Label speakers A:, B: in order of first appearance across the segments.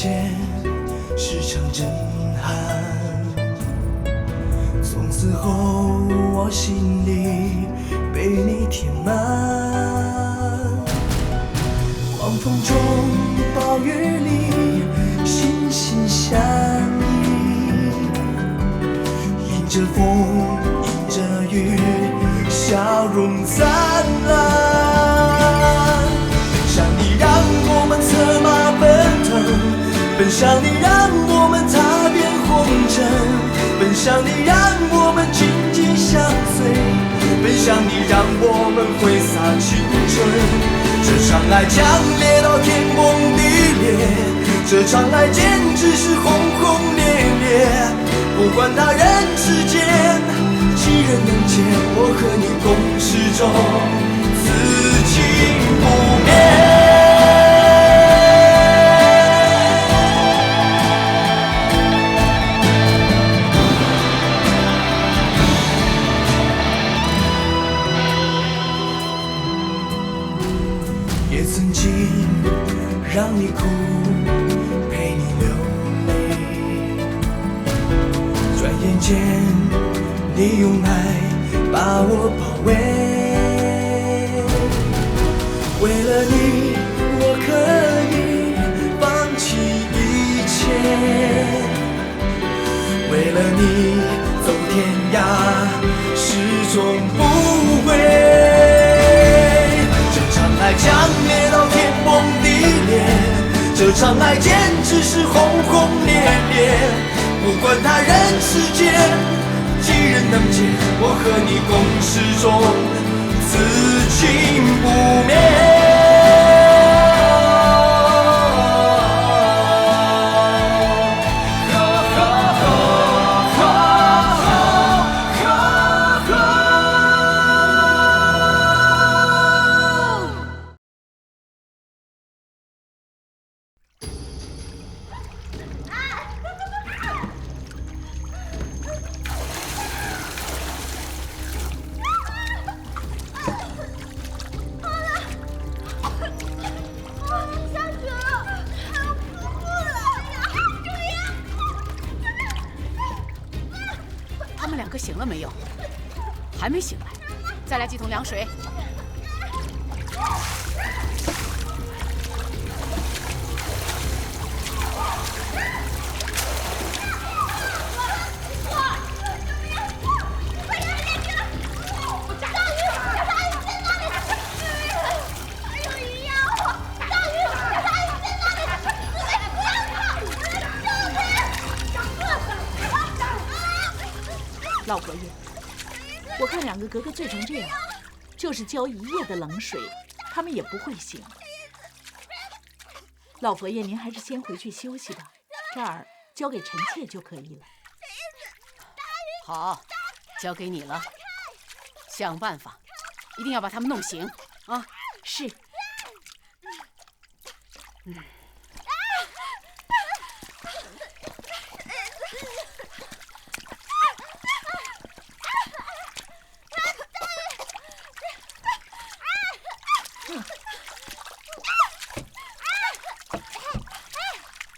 A: 见是场震撼。从此后，我心里被你填满。狂风中，暴雨里，心心相印。迎着风，迎着雨，笑容灿烂。奔向你，让我们策马奔腾；奔向你，让我们踏遍红尘。奔向你，让我们紧紧相随；奔向你，让我们挥洒青春。这场爱强烈到天崩地裂，这场爱简直是轰轰烈烈。不管他人世间几人能见，我和你共始终，此情不灭。也曾经让你哭，陪你流泪，转眼间你用爱把我包围。为了你，我可以放弃一切；为了你，走天涯，始终不悔。爱强烈到天崩地裂，这场爱简直是轰轰烈烈。不管他人世间几人能见，我和你共始终，此情不灭。
B: 醒了没有？还没醒来，再来几桶凉水。
C: 老佛爷，我看两个格格醉成这样，就是浇一夜的冷水，他们也不会醒。老佛爷，您还是先回去休息吧，这儿交给臣妾就可以了。
B: 好，交给你了，想办法，一定要把他们弄醒啊！
C: 是。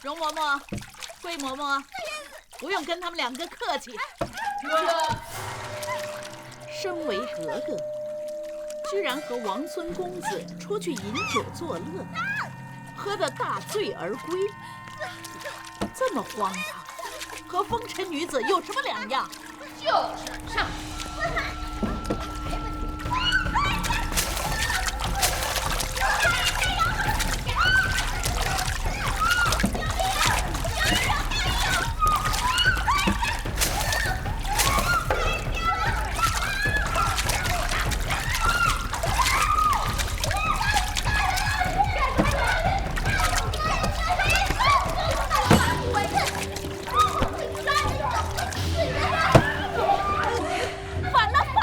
C: 容嬷嬷，桂嬷嬷，不用跟他们两个客气。身为格格，居然和王孙公子出去饮酒作乐，喝得大醉而归，这么荒唐，和风尘女子有什么两样？
D: 就是上。
C: 反了！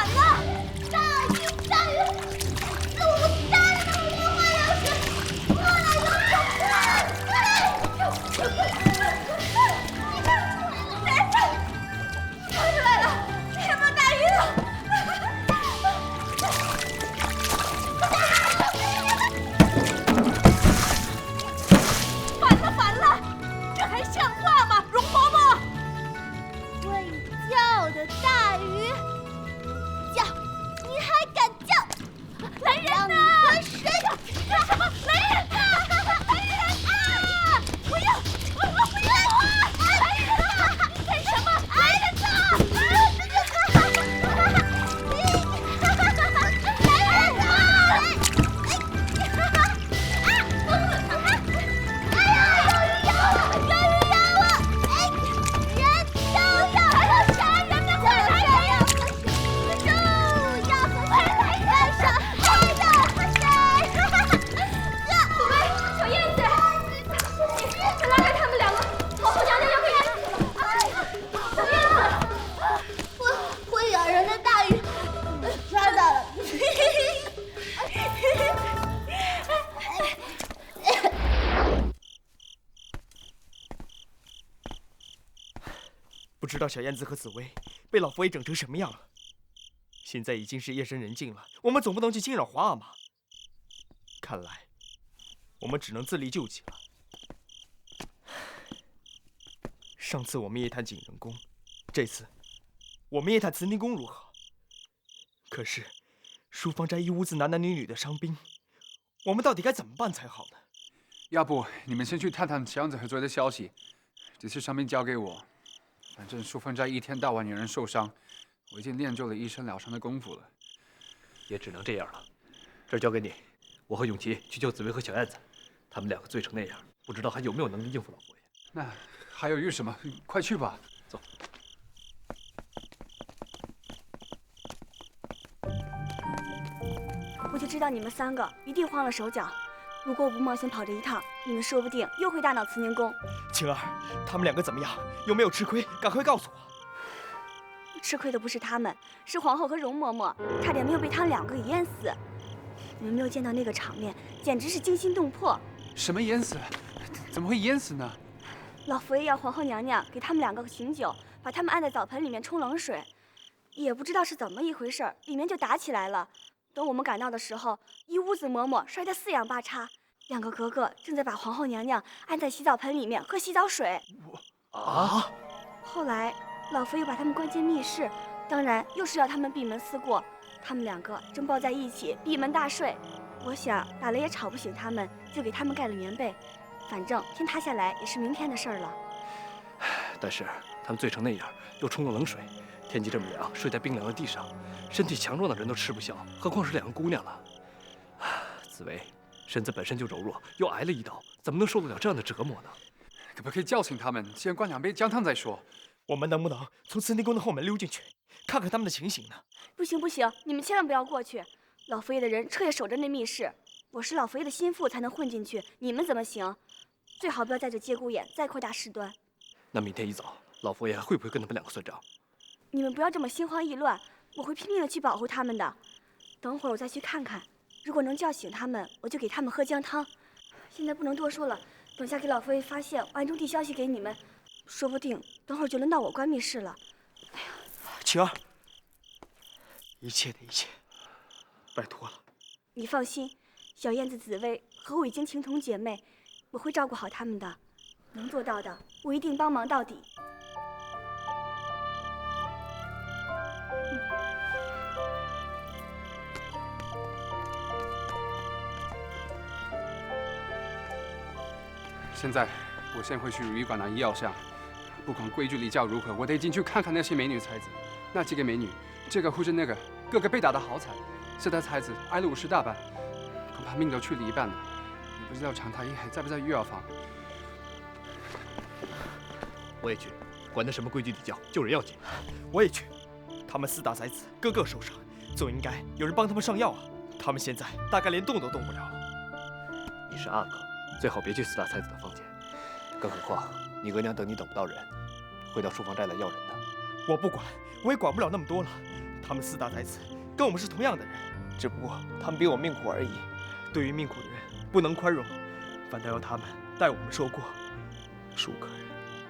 A: 不知道小燕子和紫薇被老佛爷整成什么样了。现在已经是夜深人静了，我们总不能去惊扰皇阿玛。看来，我们只能自力救济了。上次我们夜探景仁宫，这次我们夜探慈宁宫如何？可是，书芳斋一屋子男男女女的伤兵，我们到底该怎么办才好呢？
E: 要不你们先去探探小燕子和追的消息，这些伤兵交给我。反正书芳斋一天到晚有人受伤，我已经练就了一身了伤的功夫了。
F: 也只能这样了，这儿交给你，我和永琪去救紫薇和小燕子，他们两个醉成那样，不知道还有没有能力应付老佛爷。
E: 那还犹豫什么？快去吧！
F: 走。
G: 我就知道你们3个一定慌了手脚。如果我不冒险跑这一趟，你们说不定又会大闹慈宁宫。
A: 晴儿，他们2个怎么样？有没有吃亏？赶快告诉我。
G: 吃亏的不是他们，是皇后和容嬷嬷，差点没有被他们2个给淹死。你们没有见到那个场面，简直是惊心动魄。
E: 什么淹死？怎么会淹死呢？
G: 老佛爷要皇后娘娘给他们2个醒酒，把他们按在澡盆里面冲冷水，也不知道是怎么一回事，里面就打起来了。等我们赶到的时候，一屋子嬷嬷摔得四仰八叉，2个格格正在把皇后娘娘按在洗澡盆里面喝洗澡水。后来老佛爷把他们关进密室，当然又是要他们闭门思过。他们2个正抱在一起闭门大睡，我想打雷也吵不醒他们，就给他们盖了棉被。反正天塌下来也是明天的事儿了。
F: 但是他们醉成那样，又冲了冷水，天气这么凉，睡在冰凉的地上，身体强壮的人都吃不消，何况是2个姑娘了。紫薇身子本身就柔弱，又挨了一刀，怎么能受得了这样的折磨呢？
E: 可不可以叫醒他们，先灌2杯姜汤再说？
A: 我们能不能从慈宁宫的后门溜进去，看看他们的情形呢？
G: 不行不行，你们千万不要过去，老佛爷的人彻夜守着那密室，我是老佛爷的心腹才能混进去，你们怎么行？最好不要在这节骨眼再扩大事端。
F: 那明天一早，老佛爷还会不会跟他们2个算账？
G: 你们不要这么心慌意乱，我会拼命的去保护他们的。等会儿我再去看看，如果能叫醒他们，我就给他们喝姜汤。现在不能多说了，等下给老佛爷发现，暗中递消息给你们，说不定等会儿就轮到我关密室了。哎呀，
A: 晴儿，一切的一切，拜托了。
G: 你放心，小燕子、紫薇和我已经情同姐妹，我会照顾好他们的，能做到的，我一定帮忙到底。
E: 现在我先回去如意馆拿医药箱，不管规矩礼教如何，我得进去看看那些美女才子。那几个美女，这个护着那个，个个被打得好惨。这代才子挨了50大板，恐怕命都去了一半了。也不知道常太医还在不在御药房。
F: 我也去，管他什么规矩礼教，救人要紧。
A: 我也去。他们4大才子个个受伤，总应该有人帮他们上药啊。他们现在大概连动都动不了了。
F: 你是阿哥，最好别去4大才子的房间，更何况你额娘等你等不到人，会到书房寨来要人的。
A: 我不管，我也管不了那么多了。他们4大才子跟我们是同样的人，只不过他们比我命苦而已。对于命苦的人，不能宽容，反倒要他们代我们受过。孰可忍，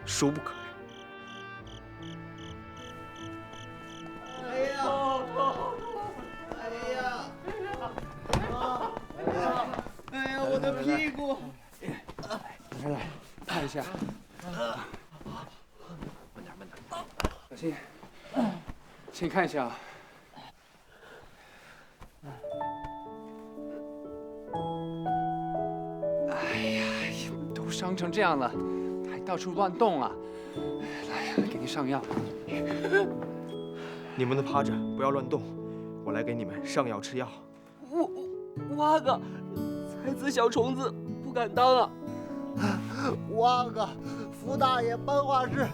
A: 孰不可忍。
H: 哎呀，我的屁股！
E: 来，看一下。
F: 慢点，
E: 小心，先看一下。哎呀，都伤成这样了，还到处乱动啊！来，给你上药。
A: 你们都趴着，不要乱动，我来给你们上药吃药。
H: 我阿哥，才子小虫子不敢当啊！
I: 我阿哥，福大爷办话事，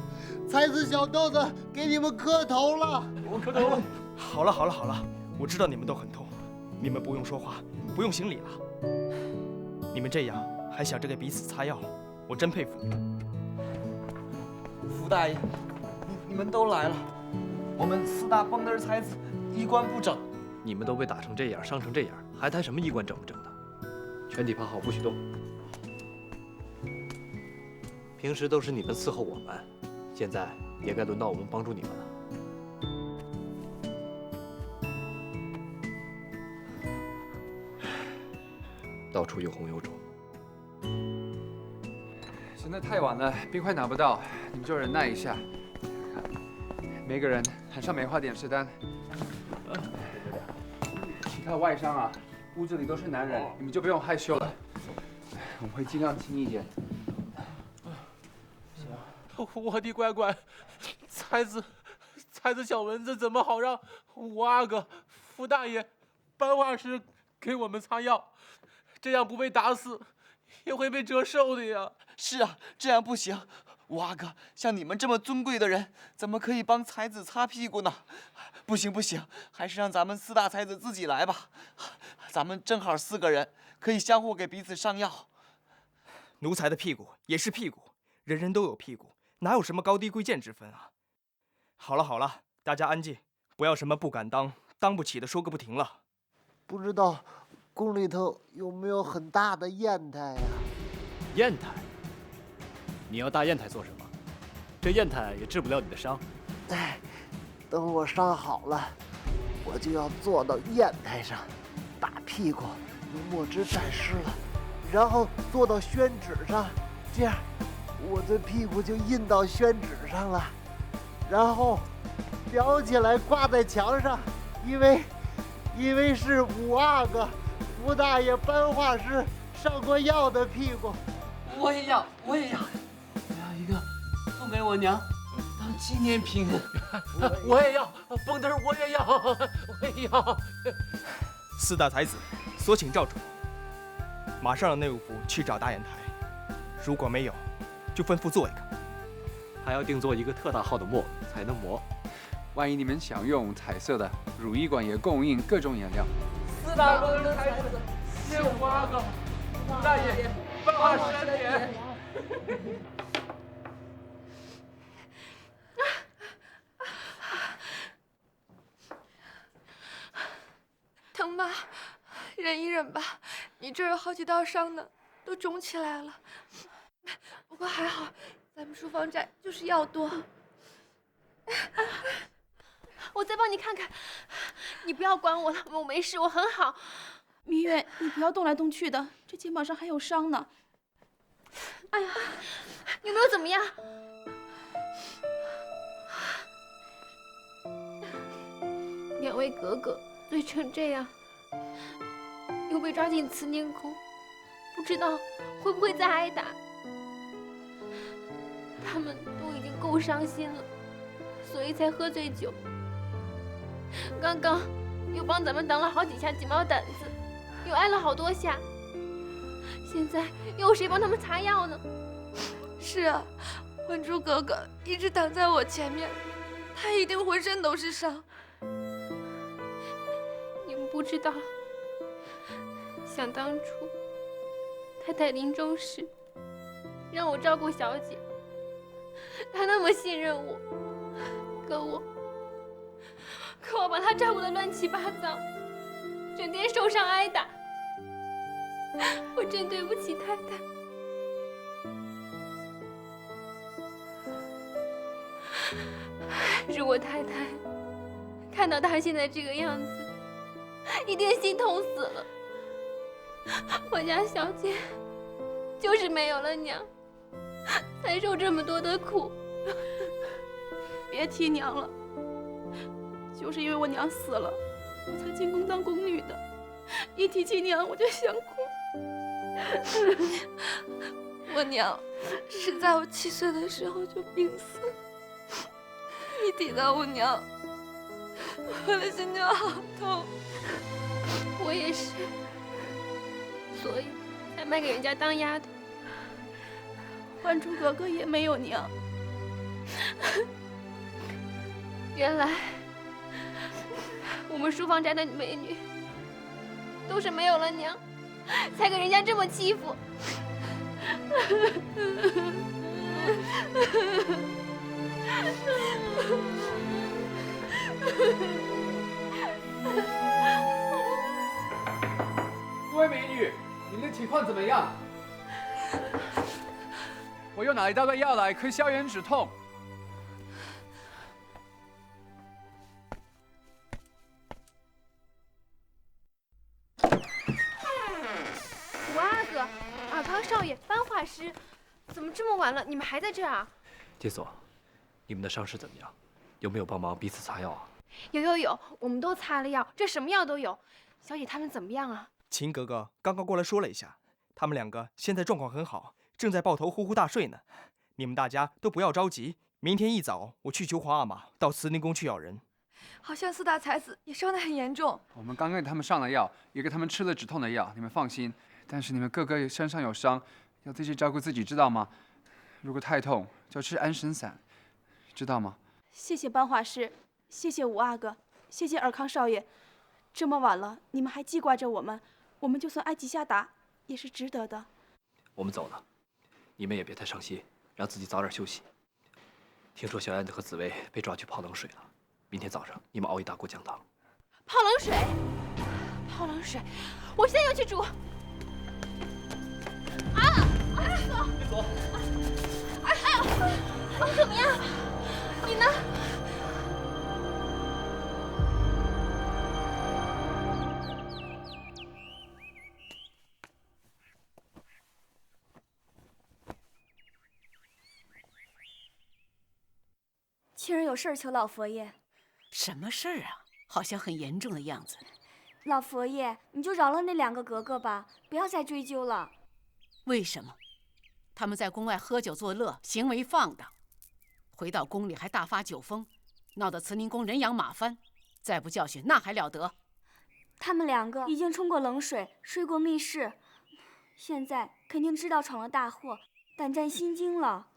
I: 才子小豆子给你们磕头了。
H: 我磕头了。
A: 好了，我知道你们都很痛，你们不用说话，不用行礼了。你们这样还想着给彼此擦药，我真佩服你们。
H: 福大爷，你们都来了，我们4大蹦灯才子衣冠不整。
F: 你们都被打成这样，伤成这样，还谈什么衣冠整不整的？全体趴好，不许动。平时都是你们伺候我们，现在也该轮到我们帮助你们了。到处有红有肿。
E: 现在太晚了，冰块拿不到，你们就忍耐一下。每个人喊上梅花点食单。其他外伤啊，屋子里都是男人，你们就不用害羞了。我们会尽量轻一点。
J: 我的乖乖，才子小蚊子怎么好让吴阿哥、傅大爷、班画师给我们擦药？这样不被打死，也会被折寿的呀！
H: 是啊，这样不行。吴阿哥，像你们这么尊贵的人，怎么可以帮才子擦屁股呢？不行不行，还是让咱们4大才子自己来吧。咱们正好4个人，可以相互给彼此上药。
K: 奴才的屁股也是屁股，人人都有屁股，哪有什么高低贵贱之分啊？好了好了，大家安静，不要什么不敢当、当不起的说个不停了。
I: 不知道宫里头有没有很大的砚台呀？
F: 砚台？你要大砚台做什么？这砚台也治不了你的伤。
I: 哎，等我伤好了，我就要坐到砚台上，把屁股用墨汁沾湿了，然后坐到宣纸上，这样我的屁股就印到宣纸上了，然后裱起来挂在墙上，因为是吴阿哥、吴大爷、班画师上过药的屁股。
H: 我也要，我要一个送给我娘当纪念品。
J: 我也要，蹦嘚我也要，我也要。
K: 4大才子，所请照主。马上让内务府去找大砚台，如果没有，就吩咐做一个。
F: 还要定做一个特大号的墨才能磨。
E: 万一你们想用彩色的，汝医馆也供应各种颜料。
J: 4大蹦嘚才子，谢五阿哥、吴大爷、班画师3年。
L: 疼吗？忍一忍吧，你这儿有好几道伤呢，都肿起来了。不过还好，咱们书房窄，就是药多。我再帮你看看，你不要管我了，我没事，我很好。
C: 明月，你不要动来动去的，这肩膀上还有伤呢。
L: 哎呀，有没有怎么样？两位格格醉成这样，又被抓进慈宁宫，不知道会不会再挨打。他们都已经够伤心了，所以才喝醉酒。刚刚又帮咱们挡了好几下鸡毛掸子，又挨了好多下。现在又有谁帮他们擦药呢？是啊，还珠格格一直挡在我前面，她一定浑身都是伤。 你们不知道，想当初太太临终时让我照顾小姐，她那么信任我，可我把她照顾得乱七八糟，整天受伤挨打，我真对不起太太。如果太太看到她现在这个样子， 一定心痛死了。我家小姐就是没有了娘，才受这么多的苦。
C: 别提娘了，就是因为我娘死了，我才进宫当宫女的。一提起娘，我就想哭。
L: 我娘是在我7岁的时候就病死了。一提到我娘，我的心就好痛。 我也是，所以才卖给人家当丫头。
C: 还珠格格也没有娘。
L: 原来我们书房宅的美女都是没有了娘，才给人家这么欺负。
E: 各位美女，你们的情况怎么样？我又拿一大堆药来，可以消炎止痛。
L: 这么晚了，你们还在这儿啊？
F: 铁锁，你们的伤势怎么样？有没有帮忙彼此擦药啊？
L: 有，我们都擦了药，这什么药都有。小野他们怎么样啊？
K: 秦格格刚刚过来说了一下，他们两个现在状况很好，正在抱头呼呼大睡呢。你们大家都不要着急，明天一早我去求皇阿玛到慈宁宫去要人。
M: 好像四大才子也伤得很严重。
E: 我们刚给他们上了药，也给他们吃了止痛的药，你们放心。但是你们个个身上有伤，要自己照顾自己，知道吗？如果太痛，就吃安神散，知道吗？
G: 谢谢班画师，谢谢吴阿哥，谢谢尔康少爷。这么晚了，你们还记挂着我们，我们就算挨几下打，也是值得的。
F: 我们走了，你们也别太伤心，让自己早点休息。听说小燕子和紫薇被抓去泡冷水了，明天早上你们熬一大锅姜汤。
L: 泡冷水，泡冷水，我现在就去煮。
F: 别走！
L: 怎么样？你呢？
G: 亲儿有事儿求老佛爷。
B: 什么事儿啊？好像很严重的样子。
G: 老佛爷，你就饶了那两个格格吧，不要再追究了。
B: 为什么？他们在宫外喝酒作乐，行为放荡，回到宫里还大发酒疯，闹得慈宁宫人仰马翻。再不教训，那还了得？
G: 他们两个已经冲过冷水，睡过密室，现在肯定知道闯了大祸，胆战心惊了。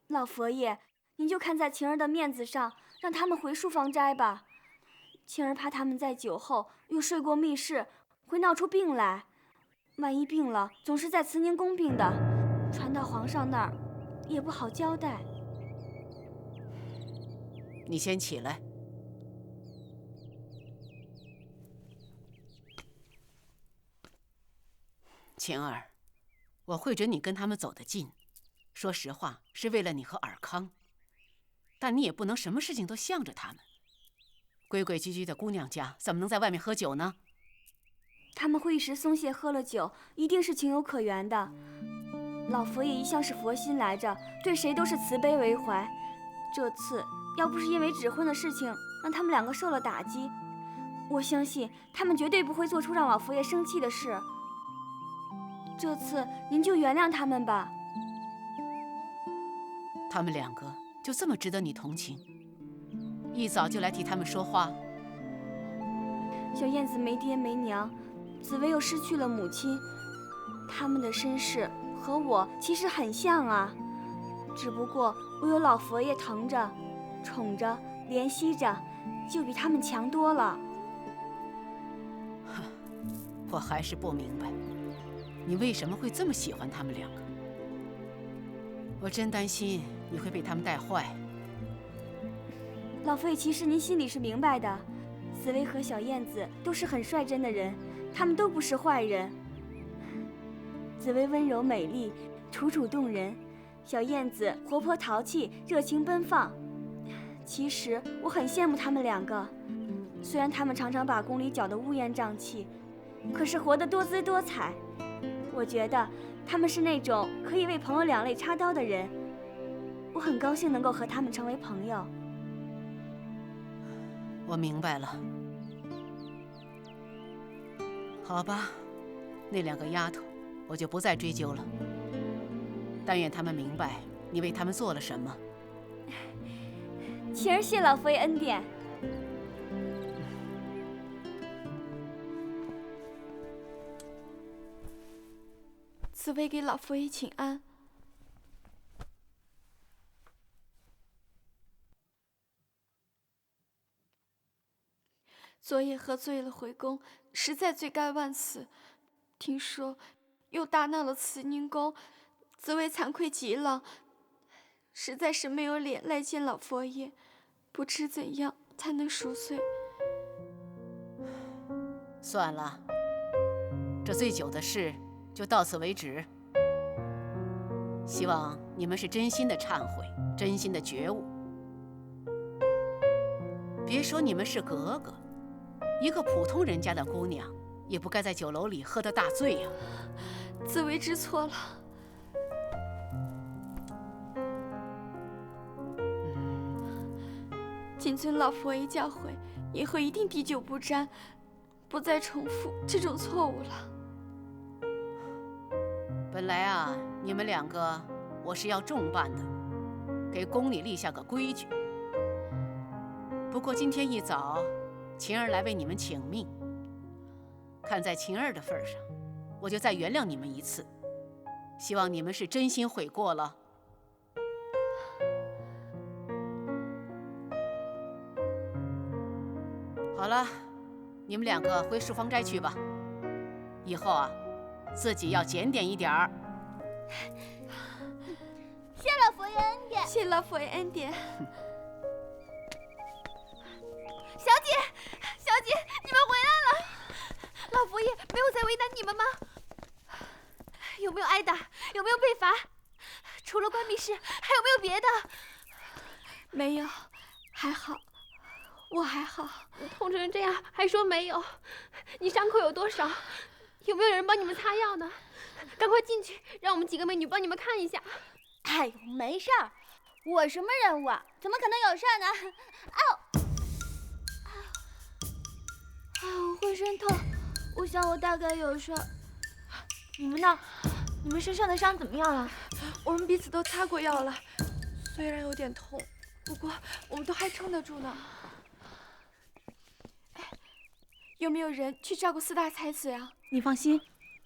G: 老佛爷，您就看在晴儿的面子上，让他们回书房斋吧。晴儿怕他们在酒后又睡过密室，会闹出病来。万一病了，总是在慈宁宫病的，传到皇上那儿也不好交代。
B: 你先起来。晴儿，我会准你跟他们走得近，说实话是为了你和尔康，但你也不能什么事情都向着他们。规规矩矩的姑娘家，怎么能在外面喝酒呢？
G: 他们会一时松懈喝了酒，一定是情有可原的。老佛爷一向是佛心来着，对谁都是慈悲为怀。这次要不是因为指婚的事情让他们两个受了打击，我相信他们绝对不会做出让老佛爷生气的事。这次您就原谅他们吧。
B: 他们两个就这么值得你同情？一早就来替他们说话。
G: 小燕子没爹没娘，紫薇又失去了母亲，他们的身世和我其实很像啊，只不过我有老佛爷疼着、宠着、怜惜着，就比他们强多了。
B: 我还是不明白，你为什么会这么喜欢他们两个？我真担心你会被他们带坏。
G: 老佛爷，其实您心里是明白的，紫薇和小燕子都是很率真的人，他们都不是坏人。紫薇温柔美丽，楚楚动人；小燕子活泼淘气，热情奔放。其实我很羡慕他们两个，虽然他们常常把宫里搅得乌烟瘴气，可是活得多姿多彩。我觉得他们是那种可以为朋友两肋插刀的人，我很高兴能够和他们成为朋友。
B: 我明白了。好吧，那两个丫头，我就不再追究了。但愿他们明白你为他们做了什么。
G: 晴儿谢老佛爷恩典。
M: 紫薇给老佛爷请安。昨夜喝醉了回宫，实在罪该万死。听说又大闹了慈宁宫，紫薇惭愧极了，实在是没有脸来见老佛爷，不知怎样才能赎罪。
B: 算了，这醉酒的事就到此为止。希望你们是真心的忏悔，真心的觉悟。别说你们是格格，一个普通人家的姑娘，也不该在酒楼里喝得大醉呀。
M: 紫薇知错了。谨遵老佛爷教诲，以后一定滴酒不沾，不再重复这种错误了。
B: 本来啊，你们两个我是要重办的，给宫里立下个规矩。不过今天一早，晴儿来为你们请命，看在晴儿的份上，我就再原谅你们一次。希望你们是真心悔过了。好了，你们两个回淑芳斋去吧。以后啊，自己要检点一点儿。
G: 谢老佛爷恩典。
M: 谢老佛爷恩典。
L: 小姐，小姐，你们回来了！老佛爷没有再为难你们吗？有没有挨打？有没有被罚？除了关闭室，还有没有别的？
M: 没有，还好，我还好。
L: 痛成这样还说没有？你伤口有多少？有没有人帮你们擦药呢？赶快进去，让我们几个美女帮你们看一下。
G: 哎呦，没事儿，我什么人物啊？怎么可能有事儿呢？我浑身痛，我想我大概有事儿。你们呢？你们身上的伤怎么样了？
M: 我们彼此都擦过药了，虽然有点痛，不过我们都还撑得住呢。有没有人去照顾四大才子呀？
N: 你放心，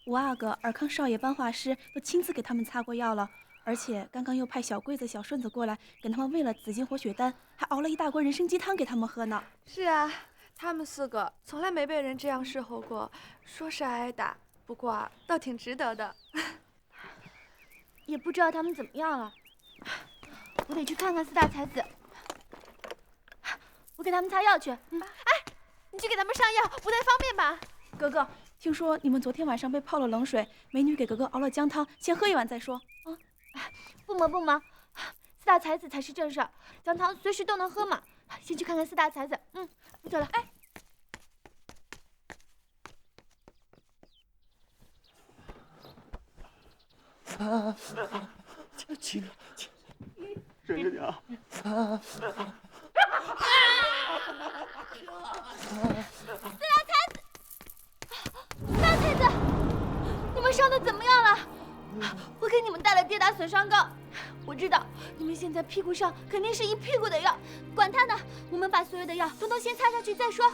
N: 我阿哥、尔康少爷、班画师都亲自给他们擦过药了，而且刚刚又派小桂子、小顺子过来，给他们喂了紫金活血丹，还熬了一大锅人参鸡汤给他们喝呢。
M: 是啊，他们4个从来没被人这样伺候过，说是挨打，不过倒挺值得的。
G: 也不知道他们怎么样了，我得去看看四大才子。我给他们擦药去。
L: 哎，你去给他们上药，不太方便吧？
N: 格格，听说你们昨天晚上被泡了冷水，美女给格格熬了姜汤，先喝一碗再说。
G: 不忙不忙，四大才子才是正事儿，姜汤随时都能喝嘛。先去看看四大才子。我走了。
H: 亲，忍着点啊！
G: 四大才子，你们伤得怎么样了？我给你们带了跌打损伤膏，我知道你们现在屁股上肯定是一屁股的药，管他呢，我们把所有的药统统先擦上去再说。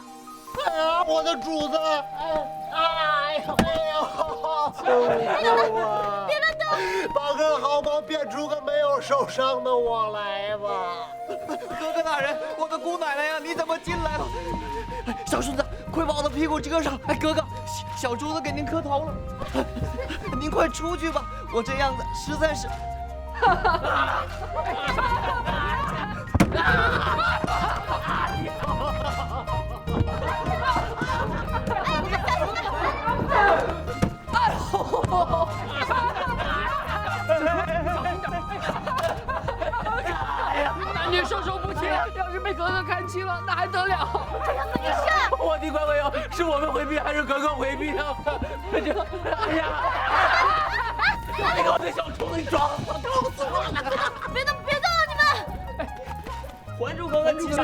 I: 哎呀，我的主子！哎呦！
G: 别乱动！
I: 把根毫毛变出个没有受伤的我来吧！
H: 哥哥大人，我的姑奶奶呀，你怎么进来了？小顺子，快把我的屁股遮上！哎，哥哥，小珠子给您磕头了，您快出去吧，我这样子实在是。
J: 男女授受不亲，要是被格格看清了，那还得了？
G: 没事。
J: 我的乖乖哟，是我们回避还是格格回避啊？哎呀！你给我这小虫子装，搞死我了！
G: 别动了，你们！
H: 还住格格，吉祥！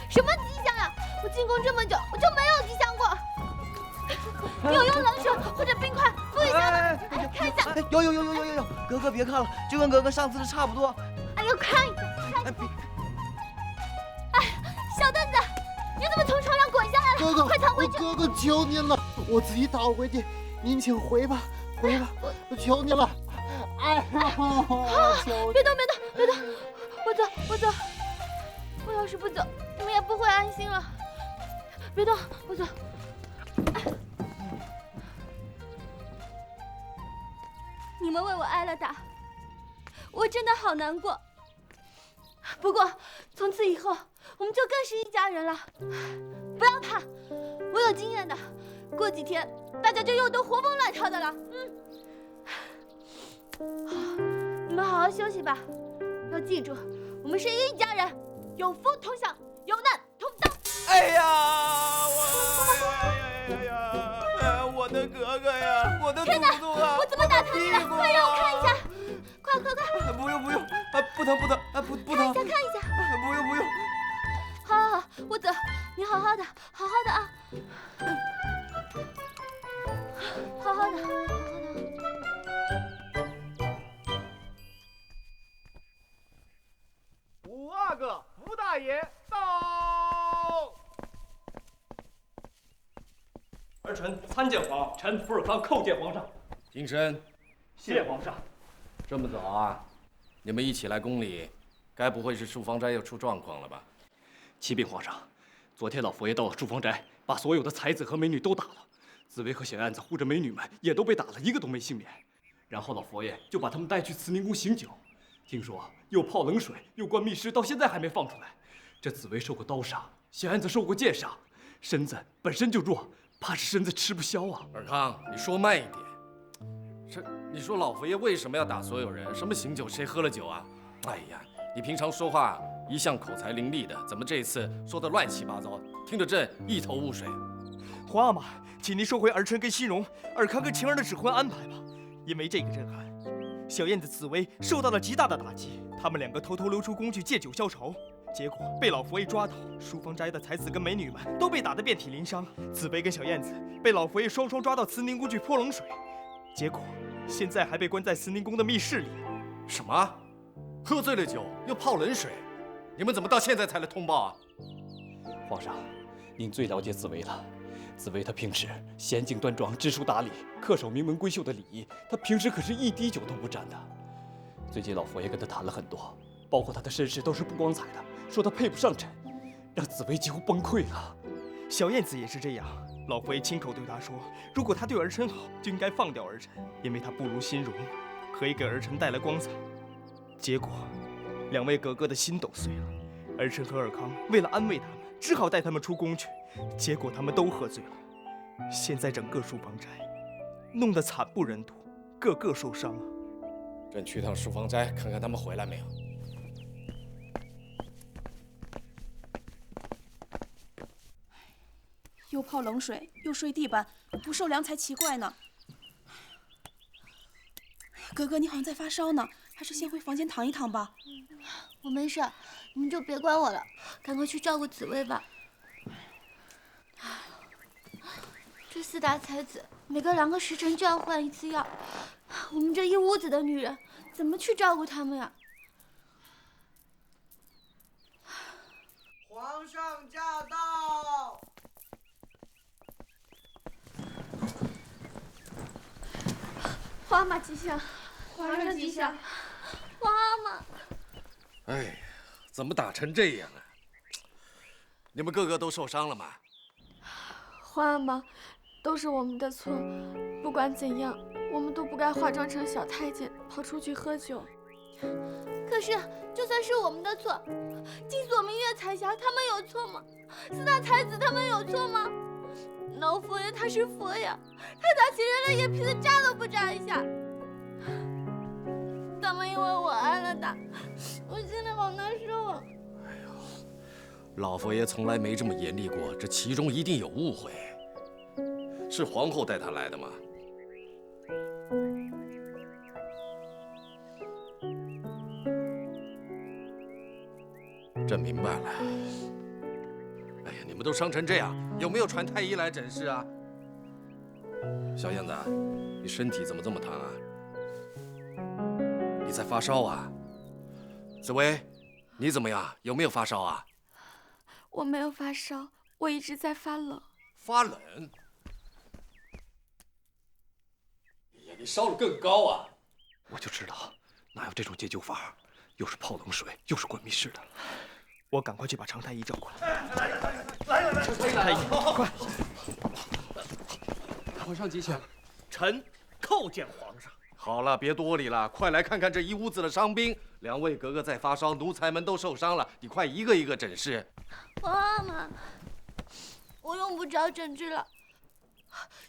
G: 什么吉祥呀？我进宫这么久，我就没有吉祥过。有用冷水或者冰块敷一下吗？看一下。
H: 有，格格别看了，就跟格格上次的差不多。
G: 哎呦，看一下。哎，小凳子，你怎么从床上滚下来了？
I: 哥哥，
G: 快躺回去！
I: 哥哥求您了，我自己倒回去，您请回吧，我求您了。哎呀，
G: 别动，我走。我要是不走，你们也不会安心了。别动，我走。你们为我挨了打，我真的好难过。不过从此以后，我们就更是一家人了。不要怕，我有经验的。过几天大家就又都活蹦乱跳的了。你们好好休息吧，要记住，我们是一家人，有福同享，有难同当。
H: 哎呀，我的格格呀，我的祖宗啊！
G: 我怎么打疼你了？快让我看一下！快！
H: 不用，不疼，不疼，
G: 看一下。
H: 不用。
M: 我走，你好好的，好好的啊，好好的，好好的。
K: 五阿哥，福大爷到。儿臣参见皇上，臣福尔康叩见皇上。
O: 平身。
K: 谢皇上。
O: 这么早啊？你们一起来宫里，该不会是树芳斋又出状况了吧？
F: 启禀皇上，昨天老佛爷到了树芳斋，把所有的才子和美女都打了。紫薇和小燕子护着美女们也都被打了，一个都没幸免。然后老佛爷就把他们带去慈宁宫醒酒，听说又泡冷水，又灌密室，到现在还没放出来。这紫薇受过刀伤，小燕子受过剑伤，身子本身就弱，怕是身子吃不消啊。
O: 尔康，你说慢一点。你说老佛爷为什么要打所有人？什么醒酒，谁喝了酒啊？哎呀，你平常说话一向口才伶俐的，怎么这次说的乱七八糟，听得朕一头雾水。
K: 皇阿玛，请您收回儿臣跟欣荣、尔康跟晴儿的指婚安排吧。因为这个震撼，小燕子紫薇受到了极大的打击，他们两个偷偷溜出宫去借酒消愁，结果被老佛爷抓到。淑芳斋的才子跟美女们都被打得遍体鳞伤，紫薇跟小燕子被老佛爷双双抓到慈宁宫去泼冷水，结果现在还被关在慈宁宫的密室里。
O: 什么？喝醉了酒又泡冷水？你们怎么到现在才来通报啊？
F: 皇上，您最了解紫薇了。紫薇她平时娴静端庄，知书达理，恪守明文规秀的礼仪。她平时可是一滴酒都不沾的。最近老佛爷跟她谈了很多，包括她的身世都是不光彩的，说她配不上朕，让紫薇几乎崩溃了。
K: 小燕子也是这样，老佛爷亲口对她说，如果她对儿臣好，就应该放掉儿臣，因为她不如欣荣，可以给儿臣带来光彩。结果，两位格格的心都碎了。儿臣和尔康为了安慰他们，只好带他们出宫去。结果他们都喝醉了，现在整个淑芳斋弄得惨不忍睹，个个受伤了。
O: 朕去趟淑芳斋看看他们回来没有。
N: 又泡冷水，又睡地板，不受凉才奇怪呢。格格，你好像在发烧呢，还是先回房间躺一躺吧。
M: 我没事，你们就别管我了，赶快去照顾紫薇吧。这4大才子每隔2个时辰就要换一次药，我们这一屋子的女人怎么去照顾他们呀？
I: 皇上驾到！
M: 皇阿玛吉祥，
L: 皇上吉祥。
M: 皇阿玛。
O: 哎呀，怎么打成这样啊？你们个个都受伤了吗？
M: 皇阿玛，都是我们的错。不管怎样，我们都不该化妆成小太监跑出去喝酒。可是，就算是我们的错，金锁明月彩霞他们有错吗？4大才子他们有错吗？老佛爷他是佛呀，他打起人来眼皮子眨都不眨一下。他们因为我挨了打，我心里好难受啊！
O: 老佛爷从来没这么严厉过，这其中一定有误会。是皇后带他来的吗？朕明白了。哎呀，你们都伤成这样，有没有传太医来诊室啊？小燕子，你身体怎么这么疼啊？你在发烧啊？紫薇，你怎么样？有没有发烧啊？
M: 我没有发烧，我一直在发冷。
O: 发冷？哎呀，你烧得更高啊！
F: 我就知道，哪有这种解救法？又是泡冷水，又是灌密室的。
K: 我赶快去把常太医叫过来。
E: 来，
K: 常太医，快！
E: 皇上吉祥。
F: 臣叩见皇上。
O: 好了，别多礼了，快来看看这一屋子的伤兵。2位格格在发烧，奴才们都受伤了，你快一个一个诊室。
M: 皇阿玛，我用不着诊治了，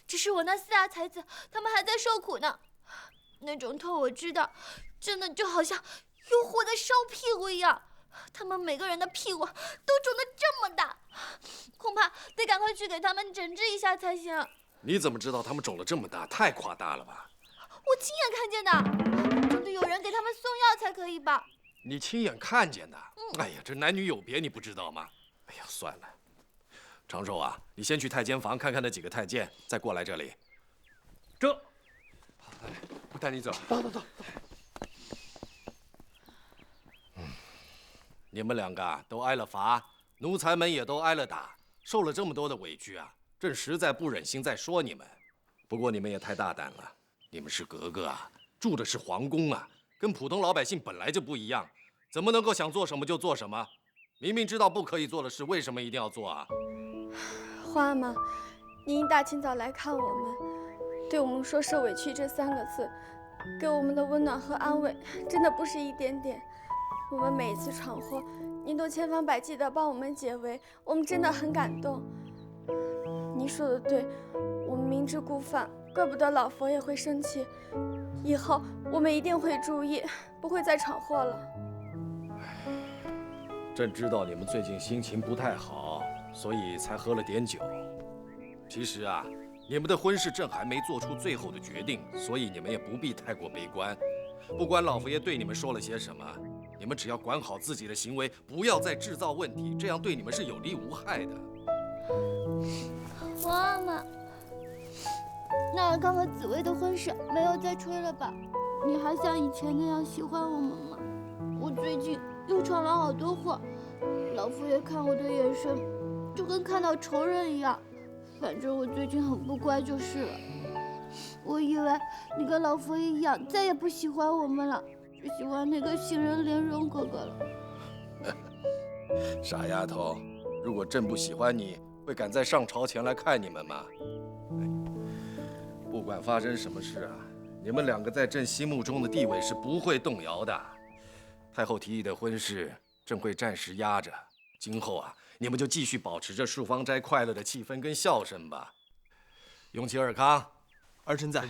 M: 只是我那4大才子他们还在受苦呢。那种痛我知道，真的就好像用火在烧屁股一样。他们每个人的屁股都肿得这么大，恐怕得赶快去给他们诊治一下才行。
O: 你怎么知道他们肿得这么大？太夸大了吧！
M: 我亲眼看见的，总得有人给他们送药才可以吧？
O: 你亲眼看见的？哎呀，这男女有别，你不知道吗？哎呀，算了，长寿啊，你先去太监房看看那几个太监，再过来这里。
F: 这，
E: 我带你走。
F: 走。
O: 你们两个都挨了罚，奴才们也都挨了打，受了这么多的委屈啊，朕实在不忍心再说你们。不过你们也太大胆了，你们是格格啊，住的是皇宫啊，跟普通老百姓本来就不一样，怎么能够想做什么就做什么？明明知道不可以做的事，为什么一定要做啊？
M: 皇阿玛，您一大清早来看我们，对我们说受委屈这3个字，给我们的温暖和安慰，真的不是一点点。我们每一次闯祸，您都千方百计地帮我们解围，我们真的很感动。您说的对，我们明知故犯，怪不得老佛爷会生气。以后我们一定会注意，不会再闯祸了。
O: 朕知道你们最近心情不太好，所以才喝了点酒。其实啊，你们的婚事朕还没做出最后的决定，所以你们也不必太过悲观。不管老佛爷对你们说了些什么，你们只要管好自己的行为，不要再制造问题，这样对你们是有利无害的。
L: 皇阿玛，那尔康和紫薇的婚事没有再吹了吧？你还像以前那样喜欢我们吗？我最近又闯了好多祸，老佛爷看我的眼神就跟看到仇人一样。反正我最近很不乖就是了。我以为你跟老佛爷一样，再也不喜欢我们了，只喜欢那个杏仁莲蓉哥哥了。
O: 傻丫头，如果朕不喜欢你，会赶在上朝前来看你们吗？不管发生什么事啊，你们两个在朕心目中的地位是不会动摇的。太后提议的婚事，朕会暂时压着。今后啊，你们就继续保持着树芳斋快乐的气氛跟笑声吧。永琪、尔康，
K: 儿臣在。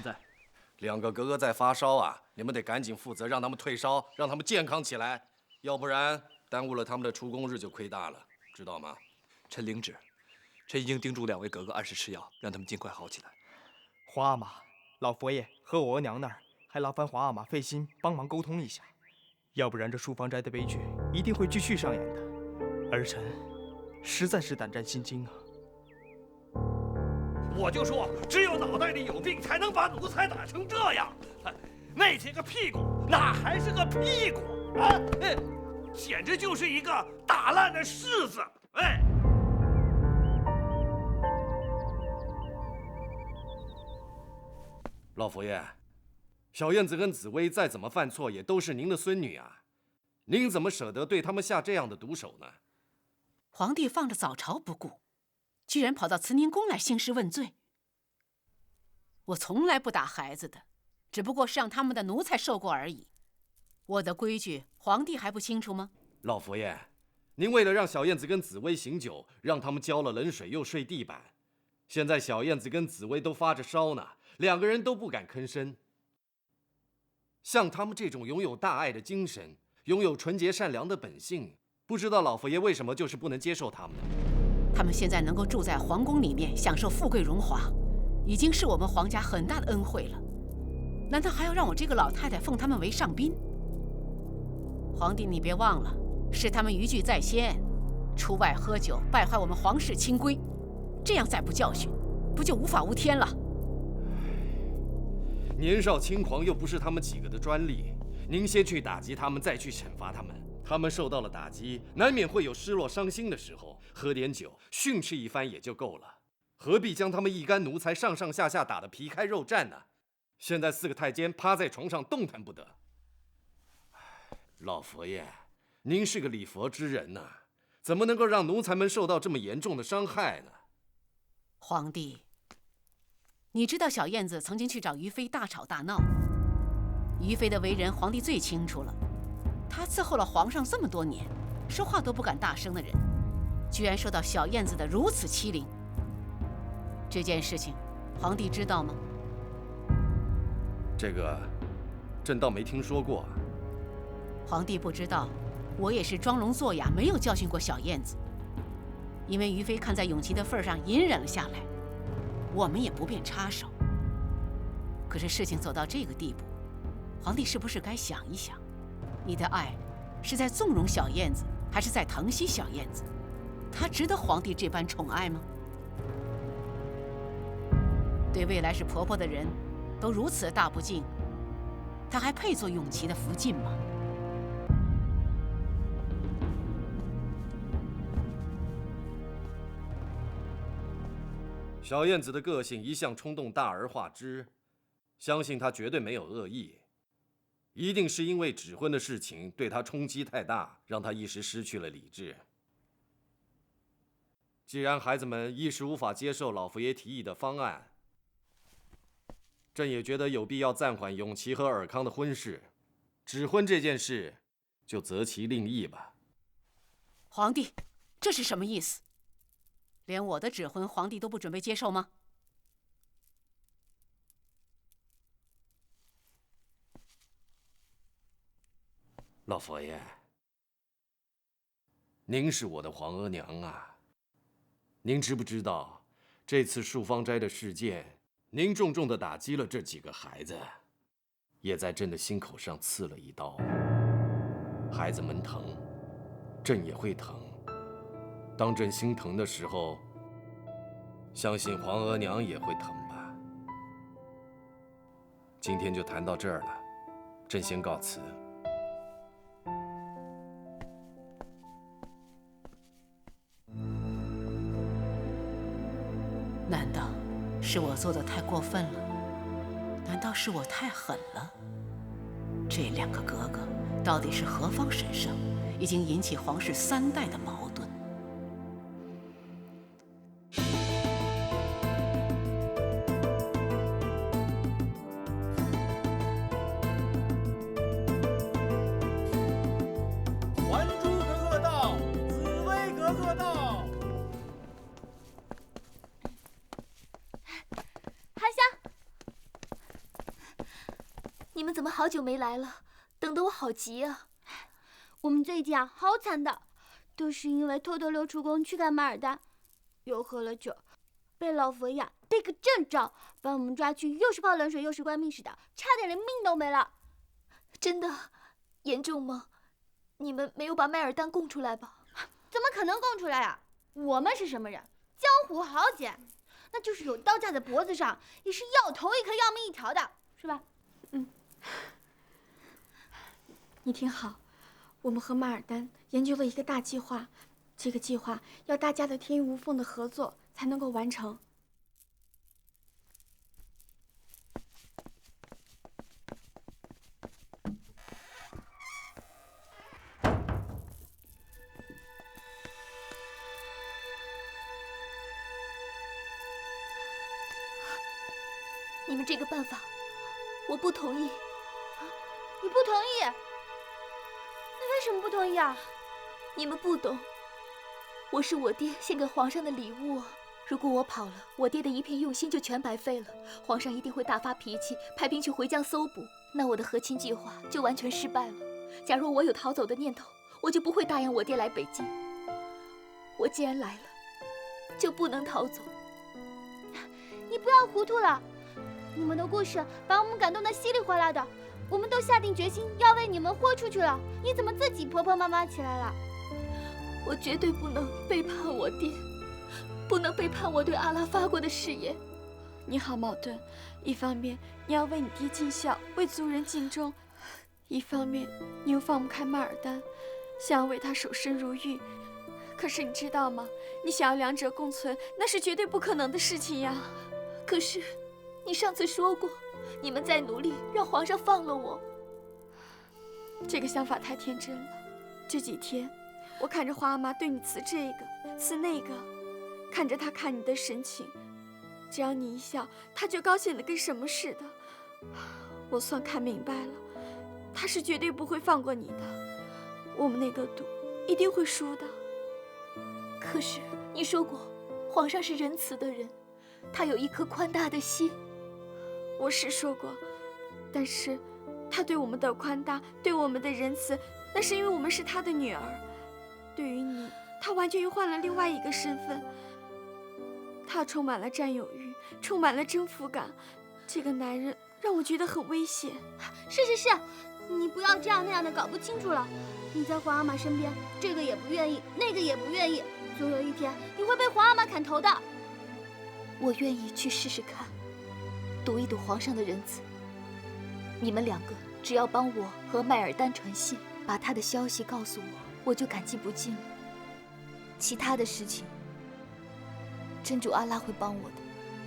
O: 2个格格在发烧啊，你们得赶紧负责，让他们退烧，让他们健康起来，要不然耽误了他们的出宫日就亏大了，知道吗？
F: 臣领旨。臣已经叮嘱2位格格按时吃药，让他们尽快好起来。
K: 皇阿玛，老佛爷和我额娘那儿还劳烦皇阿玛费心帮忙沟通一下，要不然这树芳斋的悲剧一定会继续上演的。儿臣实在是胆战心惊啊！
F: 我就说，只有脑袋里有病，才能把奴才打成这样。那些个屁股，哪还是个屁股啊？简直就是一个打烂的柿子！哎。
O: 老佛爷，小燕子跟紫薇再怎么犯错，也都是您的孙女啊，您怎么舍得对他们下这样的毒手呢？
B: 皇帝放着早朝不顾，居然跑到慈宁宫来兴师问罪。我从来不打孩子的，只不过是让他们的奴才受过而已。我的规矩，皇帝还不清楚吗？
O: 老佛爷，您为了让小燕子跟紫薇醒酒，让他们浇了冷水又睡地板。现在小燕子跟紫薇都发着烧呢，2个人都不敢吭声。像他们这种拥有大爱的精神，拥有纯洁善良的本性，不知道老佛爷为什么就是不能接受他们呢？
B: 他们现在能够住在皇宫里面，享受富贵荣华，已经是我们皇家很大的恩惠了。难道还要让我这个老太太奉他们为上宾？皇帝，你别忘了，是他们逾矩在先，出外喝酒，败坏我们皇室清规。这样再不教训，不就无法无天了？
O: 年少轻狂又不是他们几个的专利，您先去打击他们，再去惩罚他们。他们受到了打击，难免会有失落伤心的时候，喝点酒训斥一番也就够了，何必将他们一干奴才上上下下打得皮开肉绽呢？现在4个太监趴在床上动弹不得。老佛爷，您是个礼佛之人呐，怎么能够让奴才们受到这么严重的伤害呢？
B: 皇帝，你知道小燕子曾经去找于妃大吵大闹，于妃的为人皇帝最清楚了。她伺候了皇上这么多年，说话都不敢大声的人，居然受到小燕子的如此欺凌。这件事情，皇帝知道吗？
O: 这个，朕倒没听说过。
B: 皇帝不知道，我也是装聋作哑，没有教训过小燕子。因为于妃看在永琪的份上，隐忍了下来，我们也不便插手。可是事情走到这个地步，皇帝是不是该想一想，你的爱是在纵容小燕子，还是在疼惜小燕子？她值得皇帝这般宠爱吗？对未来是婆婆的人都如此大不敬，她还配做永琪的福晋吗？
O: 小燕子的个性一向冲动大而化之，相信她绝对没有恶意，一定是因为指婚的事情对她冲击太大，让她一时失去了理智。既然孩子们一时无法接受老佛爷提议的方案，朕也觉得有必要暂缓永琪和尔康的婚事，指婚这件事就择其另议吧。
B: 皇帝，这是什么意思？连我的指婚，皇帝都不准备接受吗？
O: 老佛爷，您是我的皇额娘啊，您知不知道，这次树芳斋的事件，您重重地打击了这几个孩子，也在朕的心口上刺了一刀。孩子们疼，朕也会疼。当朕心疼的时候，相信皇额娘也会疼吧。今天就谈到这儿了，朕先告辞。
B: 难道是我做的太过分了？难道是我太狠了？这两个格格到底是何方神圣，已经引起皇室3代的矛盾。
P: 还珠格格到，紫薇格格到。
L: 韩香，你们怎么好久没来了？等得我好急啊！
G: 我们最近啊，好惨的，都是因为偷偷溜出宫去看马尔丹，又喝了酒，被老佛爷逮个正着，把我们抓去，又是泡冷水，又是关密室的，差点连命都没了。
L: 真的严重吗？你们没有把麦尔丹供出来吧？
G: 怎么可能供出来啊？我们是什么人？江湖豪杰，那就是有刀架在脖子上，也是要头一颗要命一条的，是吧？
M: 你听好，我们和马尔丹研究了一个大计划，这个计划要大家的天衣无缝的合作才能够完成。
L: 你们这个办法，我不同意。
G: 你不同意？你为什么不同意啊？
L: 你们不懂，我是我爹献给皇上的礼物啊！如果我跑了，我爹的一片用心就全白费了。皇上一定会大发脾气，派兵去回疆搜捕，那我的和亲计划就完全失败了。假如我有逃走的念头，我就不会答应我爹来北京。我既然来了，就不能逃走。
G: 你不要糊涂了，你们的故事把我们感动得稀里哗啦的。我们都下定决心要为你们豁出去了，你怎么自己婆婆妈妈起来了？
L: 我绝对不能背叛我爹，不能背叛我对阿拉发过的誓言。
M: 你好矛盾，一方面你要为你爹尽孝，为族人尽忠，一方面你又放不开马尔丹，想要为他守身如玉。可是你知道吗？你想要两者共存，那是绝对不可能的事情呀。
L: 可是你上次说过，你们在努力让皇上放了我。
M: 这个想法太天真了。这几天，我看着花妈对你辞这个辞那个，看着她看你的神情，只要你一笑，她就高兴得跟什么似的。我算看明白了，她是绝对不会放过你的。我们那个赌一定会输的。
L: 可是你说过，皇上是仁慈的人，他有一颗宽大的心。
M: 我是说过，但是他对我们的宽大，对我们的仁慈，那是因为我们是他的女儿。对于你，他完全又换了另外一个身份。他充满了占有欲，充满了征服感。这个男人让我觉得很危险。
G: 是，你不要这样那样的搞不清楚了。你在皇阿玛身边，这个也不愿意，那个也不愿意，总有一天你会被皇阿玛砍头的。
Q: 我愿意去试试看，赌一赌皇上的仁慈。你们两个只要帮我和麦尔丹传信，把他的消息告诉我，我就感激不尽了。其他的事情，真主阿拉会帮我的。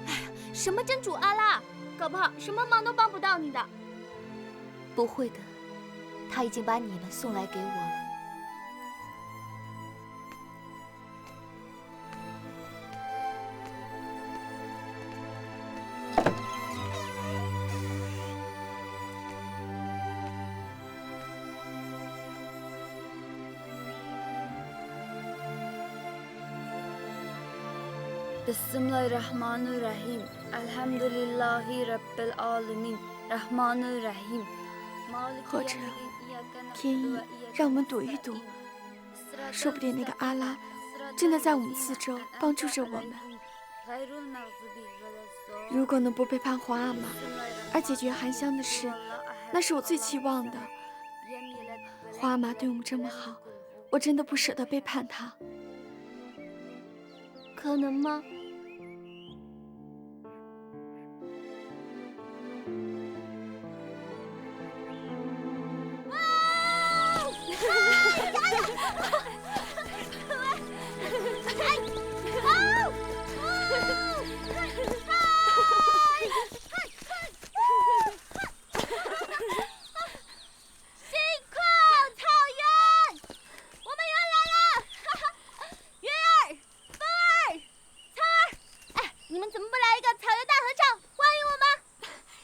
G: 哎呀，什么真主阿拉，搞不好什么忙都帮不到你的。
Q: 不会的，他已经把你们送来给我了。
R: Bismillahirrahmanirrahim. Alhamdulillahi Rabbil Alamin. Rahmanirrahim.
M: 或者，天意让我们赌一赌，说不定那个阿拉真的在我们四周帮助着我们。如果能不背叛皇阿玛，而解决韩香的事，那是我最期望的。皇阿玛对我们这么好，我真的不舍得背叛他。
G: 可能吗？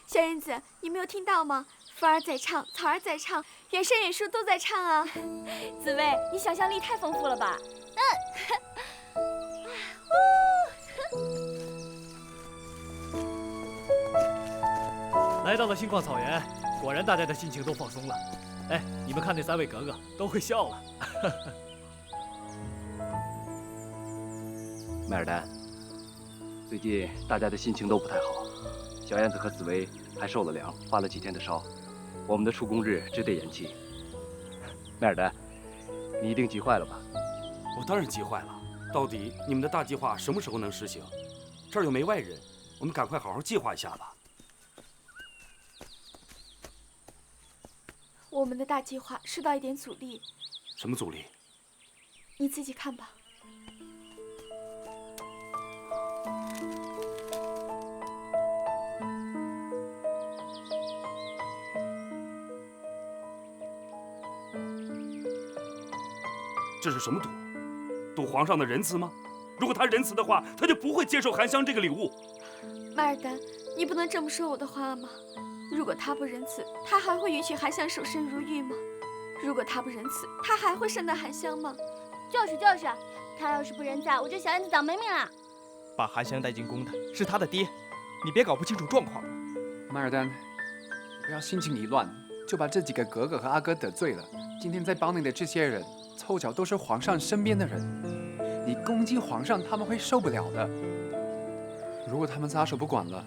M: 小燕子，你没有听到吗？风儿在唱，草儿在唱，远山远树都在唱啊！
G: 紫薇，你想象力太丰富了吧？
F: 来到了星矿草原，果然大家的心情都放松了。哎，你们看那三位格格都会笑了。麦尔丹，最近大家的心情都不太好。小燕子和紫薇还受了凉，发了几天的烧。我们的出宫日只得延期。麦尔丹，你一定急坏了吧？
S: 我当然急坏了。到底你们的大计划什么时候能实行？这儿又没外人，我们赶快好好计划一下吧。
M: 我们的大计划受到一点阻力。
S: 什么阻力？
M: 你自己看吧。
S: 这是什么赌？赌皇上的仁慈吗？如果他仁慈的话，他就不会接受韩香这个礼物。
M: 麦尔丹，你不能这么说我的话吗？如果他不仁慈，他还会允许韩香守身如玉吗？如果他不仁慈，他还会善待韩香吗？
G: 就是，他要是不仁慈，我这小燕子倒霉命了。
K: 把韩香带进宫的是他的爹，你别搞不清楚状况了。
E: 马尔丹，不要心情一乱就把这几个格格和阿哥得罪了。今天在帮你的这些人，凑巧都是皇上身边的人，你攻击皇上，他们会受不了的。如果他们撒手不管了，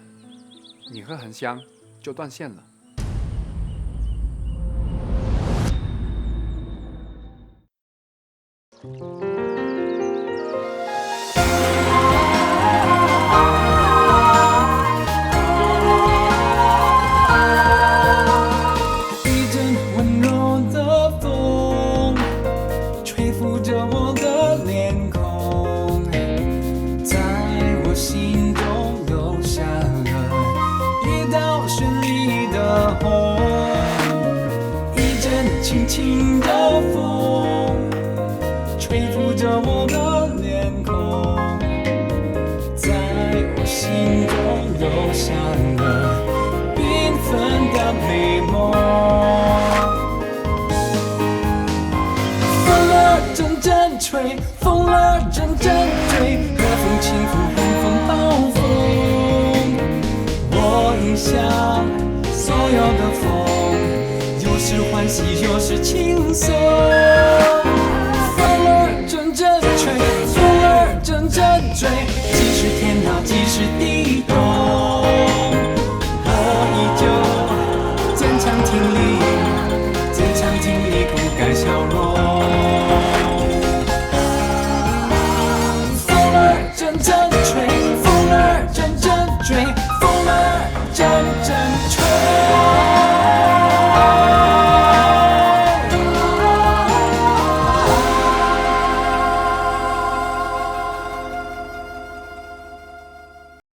E: 你和韩香就断线了。
A: 一阵温柔的风，吹拂着我的脸孔，在我心中留下了一道绚丽的红。一阵轻轻的风，吹拂着我的脸孔，在我心中留下了缤纷的美梦。风儿阵阵吹，风儿阵阵吹，和风轻拂，寒风暴风。我饮下所有的风，有时欢喜，有时轻松。风儿阵阵吹，风儿阵阵吹，即使天塌，即使地动。